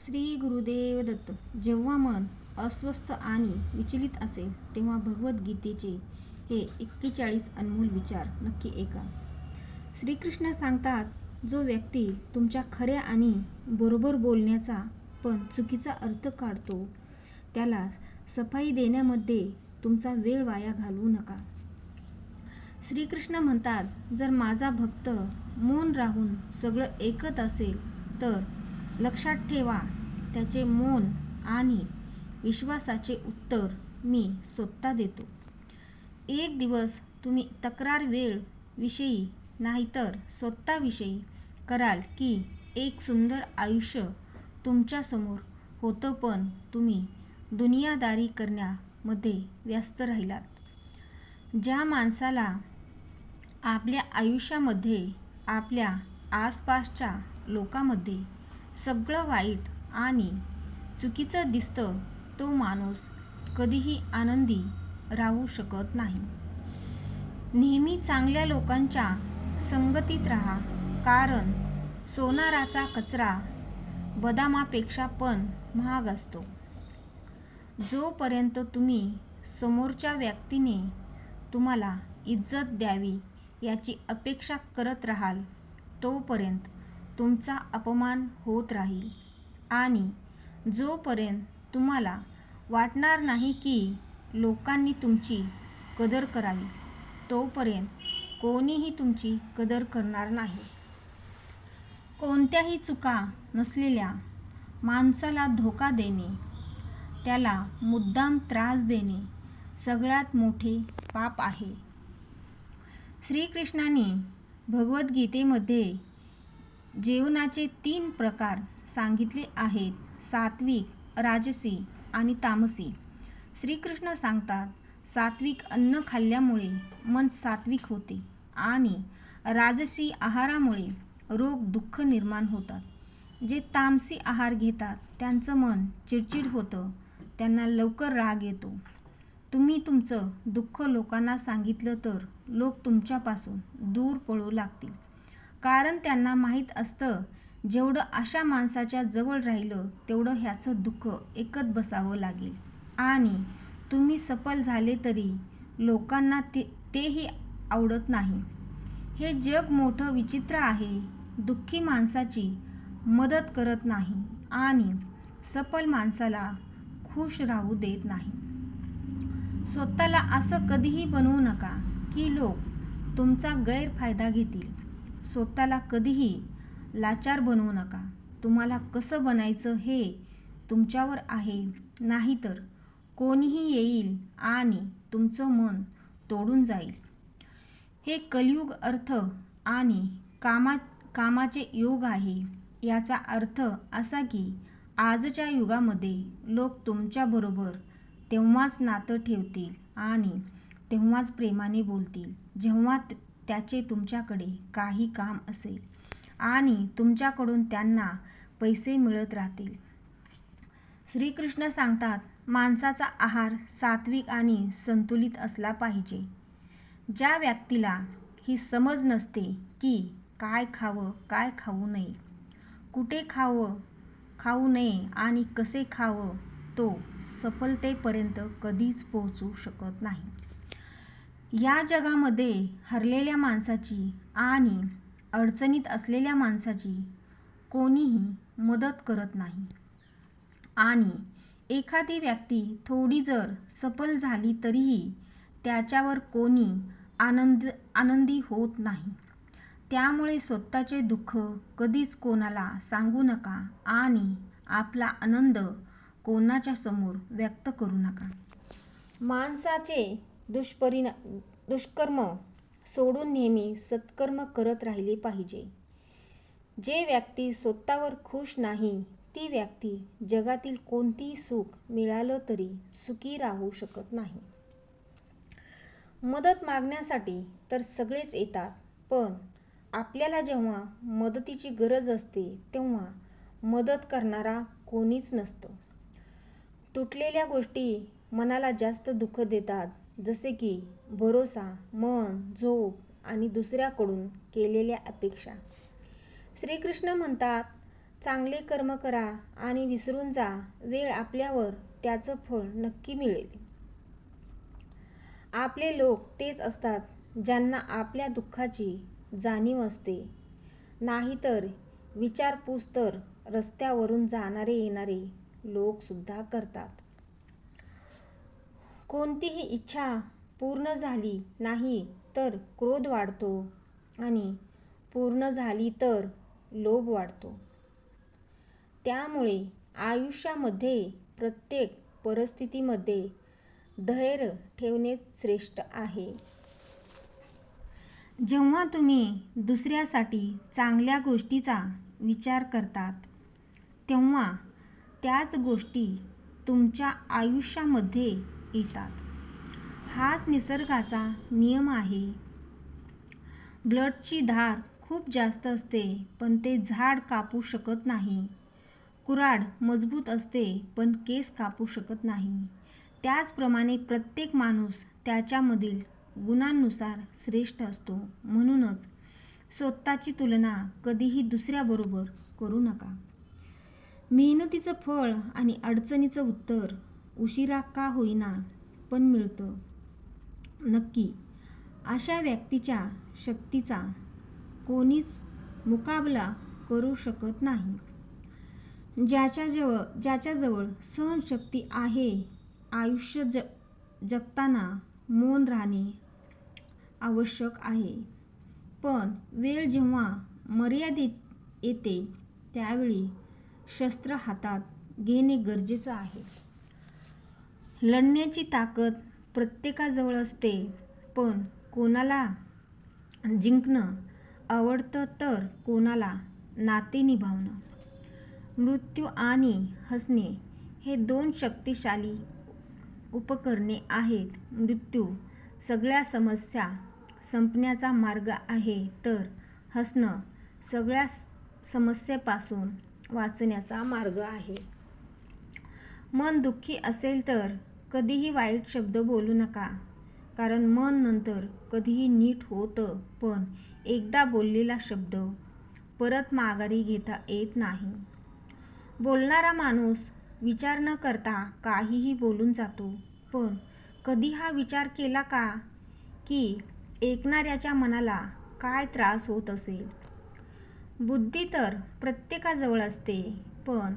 श्री गुरुदेव दत्त. जेव्हा मन अस्वस्थ आणि विचलित असेल तेव्हा भगवद्गीतेचे हे 41 अनमोल विचार नक्की ऐका. श्रीकृष्ण सांगतात, जो व्यक्ती तुमच्या खऱ्या आणि बरोबर बोलण्याचा पण चुकीचा अर्थ काढतो त्याला सफाई देण्यामध्ये तुमचा वेळ वाया घालवू नका. श्रीकृष्ण म्हणतात, जर माझा भक्त मौन राहून सगळं ऐकत असेल तर लक्षात ठेवा, त्याचे मौन आणि विश्वासाचे उत्तर मी स्वतः देतो. एक दिवस तुम्ही तक्रार वेळ विषयी नाहीतर स्वतःविषयी कराल की एक सुंदर आयुष्य तुमच्यासमोर होतं, पण तुम्ही दुनियादारी करण्यामध्ये व्यस्त राहिलात. ज्या माणसाला आपल्या आयुष्यामध्ये आपल्या आसपासच्या लोकांमध्ये सगळं वाईट आणि चुकीचं दिसतं तो माणूस कधीही आनंदी राहू शकत नाही. नेहमी चांगल्या लोकांच्या संगतीत राहा, कारण सोनाराचा कचरा बदामापेक्षा पण महाग असतो. जोपर्यंत तुम्ही समोरच्या व्यक्तीने तुम्हाला इज्जत द्यावी याची अपेक्षा करत राहाल तोपर्यंत तुमचा अपमान होत राहील, आणि जोपर्यंत तुम्हाला वाटणार नाही की लोकांनी तुमची कदर करावी तोपर्यंत कोणीही तुमची कदर करणार नाही. कोणत्याही चुका नसलेल्या माणसाला धोका देणे, त्याला मुद्दाम त्रास देणे सगळ्यात मोठे पाप आहे. श्रीकृष्णाने भगवद्गीतेमध्ये जीवनाचे 3 प्रकार सांगितले आहेत: सात्विक, राजसी आणि तामसी. श्रीकृष्ण सांगतात, सात्विक अन्न खाल्ल्यामुळे मन सात्विक होते आणि राजसी आहारामुळे रोग दुःख निर्माण होतात. जे तामसी आहार घेतात त्यांचं मन चिडचिड होतं, त्यांना लवकर राग येतो. तुम्ही तुमचं दुःख लोकांना सांगितलं तर लोक तुमच्यापासून दूर पळू लागतील, कारण त्यांना माहीत असतं जेवढं अशा माणसाच्या जवळ राहिलं तेवढं ह्याचं दुःख ऐकत बसावं लागेल, आणि तुम्ही सफल झाले तरी लोकांना तेही आवडत नाही. हे जग मोठं विचित्र आहे. दुःखी माणसाची मदत करत नाही आणि सफल माणसाला खुश राहू देत नाही. स्वतःला असं कधीही बनवू नका की लोक तुमचा गैरफायदा घेतील. स्वतःला कधीही लाचार बनवू नका. तुम्हाला कसं बनायचं हे तुमच्यावर आहे, नाहीतर कोणीही येईल आणि तुमचं मन तोडून जाईल. हे कलियुग अर्थ आणि कामाचे युग आहे. याचा अर्थ असा की आजच्या युगामध्ये लोक तुमच्याबरोबर तेव्हाच नातं ठेवतील आणि तेव्हाच प्रेमाने बोलतील जेव्हा त्याचे तुमच्याकडे काही काम असेल आणि तुमच्याकडून त्यांना पैसे मिळत राहतील. श्रीकृष्ण सांगतात, माणसाचा आहार सात्विक आणि संतुलित असला पाहिजे. ज्या व्यक्तीला ही समज नसते की काय खावं काय खाऊ नये, कुठे खाऊ नये आणि कसे खावं, तो सफलतेपर्यंत कधीच पोहोचू शकत नाही. या जगामध्ये हरलेल्या माणसाची आणि अडचणीत असलेल्या माणसाची कोणीही मदत करत नाही, आणि एखादी व्यक्ती थोडी जर सफल झाली तरीही त्याच्यावर कोणी आनंदी होत नाही. त्यामुळे स्वतःचे दुःख कधीच कोणाला सांगू नका आणि आपला आनंद कोणाच्या समोर व्यक्त करू नका. माणसाचे दुष्कर्म सोडून नेहमी सत्कर्म करत राहिले पाहिजे. जे व्यक्ती स्वतःवर खुश नाही ती व्यक्ती जगातील कोणतीही सुख मिळालं तरी सुखी राहू शकत नाही. मदत मागण्यासाठी तर सगळेच येतात, पण आपल्याला जेव्हा मदतीची गरज असते तेव्हा मदत करणारा कोणीच नसतं. तुटलेल्या गोष्टी मनाला जास्त दुःख देतात, जसे की भरोसा, मन, झोप आणि दुसऱ्याकडून केलेल्या अपेक्षा. श्रीकृष्ण म्हणतात, चांगले कर्म करा आणि विसरून जा, वेळ आपल्यावर त्याचं फळ नक्की मिळेल. आपले लोक तेच असतात ज्यांना आपल्या दुःखाची जाणीव असते. नाहीतर विचारपूस तर रस्त्यावरून जाणारे येणारे लोकसुद्धा करतात. कोणतीही इच्छा पूर्ण झाली नाही तर क्रोध वाढतो आणि पूर्ण झाली तर लोभ वाढतो. त्यामुळे आयुष्यामध्ये प्रत्येक परिस्थितीमध्ये धैर्य ठेवणे श्रेष्ठ आहे. जेव्हा तुम्ही दुसऱ्यासाठी चांगल्या गोष्टीचा विचार करतात तेव्हा त्याच गोष्टी तुमच्या आयुष्यामध्ये येतात. हाच निसर्गाचा नियम आहे. ब्लेडची धार खूप जास्त असते पण ते झाड कापू शकत नाही. कुऱ्हाड मजबूत असते पण केस कापू शकत नाही. त्याचप्रमाणे प्रत्येक माणूस त्याच्यामधील गुणांनुसार श्रेष्ठ असतो. म्हणूनच स्वतःची तुलना कधीही दुसऱ्याबरोबर करू नका. मेहनतीचं फळ आणि अडचणीचं उत्तर उशिरा का होईना पण मिळतं नक्की. अशा व्यक्तीच्या शक्तीचा कोणीच मुकाबला करू शकत नाही. ज्याच्याजवळ सहनशक्ती आहे. आयुष्य जगताना मौन राहणे आवश्यक आहे. पण वेळ जेव्हा मर्यादेत येते त्यावेळी शस्त्र हातात घेणे गरजेचं आहे. लढण्याची ताकद प्रत्येकाजवळ असते पण कोणाला जिंकणं आवडतं तर कोणाला नाते निभावणं. मृत्यू आणि हसणे हे दोन शक्तिशाली उपकरणे आहेत. मृत्यू सगळ्या समस्या संपण्याचा मार्ग आहे तर हसणं सगळ्या समस्येपासून वाचण्याचा मार्ग आहे. मन दुःखी असेल तर कधीही वाईट शब्द बोलू नका कारण मन नंतर कधीही नीट होतं पण एकदा बोललेला शब्द परत माघारी घेता येत नाही. बोलणारा माणूस विचार न करता काहीही बोलून जातो पण कधी हा विचार केला का की ऐकणाऱ्याच्या मनाला काय त्रास होत असेल. बुद्धी तर प्रत्येकाजवळ असते पण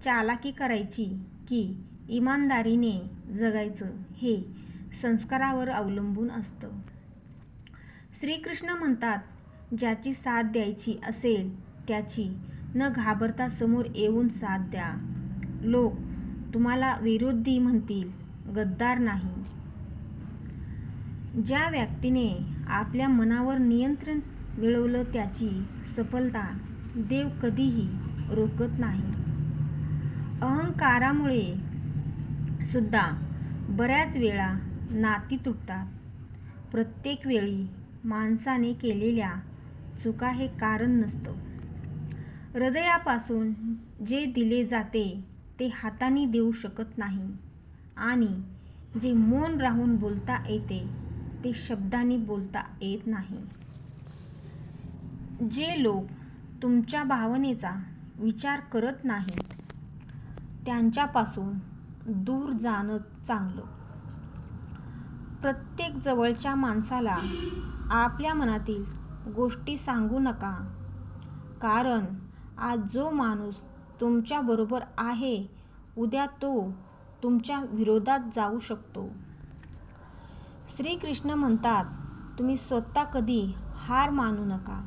चालाकी करायची की इमानदारीने जगायचं हे संस्कारावर अवलंबून असतं. श्रीकृष्ण म्हणतात, ज्याची साथ द्यायची असेल त्याची न घाबरता समोर येऊन साथ द्या. लोक तुम्हाला विरोधी म्हणतील, गद्दार नाही. ज्या व्यक्तीने आपल्या मनावर नियंत्रण मिळवलं त्याची सफलता देव कधीही रोखत नाही. अहंकारामुळे सुद्धा बऱ्याच वेळा नाती तुटतात. प्रत्येक वेळी माणसाने केलेल्या चुका हे कारण नसतं. हृदयापासून जे दिले जाते ते हाताने देऊ शकत नाही आणि जे मौन राहून बोलता येते ते शब्दांनी बोलता येत नाही. जे लोक तुमच्या भावनेचा विचार करत नाहीत त्यांच्यापासून दूर जाणं चांगलं. प्रत्येक जवळच्या माणसाला आपल्या मनातील गोष्टी सांगू नका कारण आज जो माणूस तुमच्याबरोबर आहे उद्या तो तुमच्या विरोधात जाऊ शकतो. श्रीकृष्ण म्हणतात, तुम्ही स्वतः कधी हार मानू नका.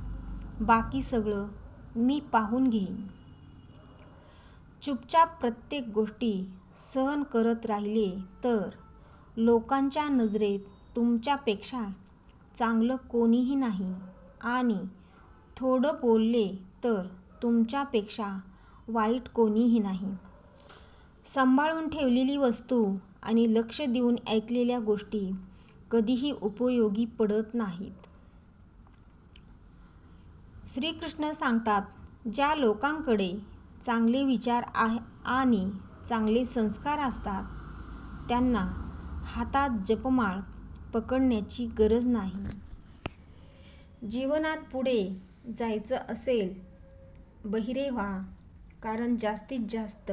बाकी सगळं मी पाहून घेईन. चुपचाप प्रत्येक गोष्टी सहन करत राहिले तर लोकांच्या नजरेत तुमच्यापेक्षा चांगलं कोणीही नाही आणि थोडं बोलले तर तुमच्यापेक्षा वाईट कोणीही नाही. सांभाळून ठेवलेली वस्तू आणि लक्ष देऊन ऐकलेल्या गोष्टी कधीही उपयोगी पडत नाहीत. श्रीकृष्ण सांगतात, ज्या लोकांकडे चांगले विचार आणि चांगले संस्कार असतात त्यांना हातात जपमाळ पकडण्याची गरज नाही. जीवनात पुढे जायचं असेल बहिरे व्हा, कारण जास्तीत जास्त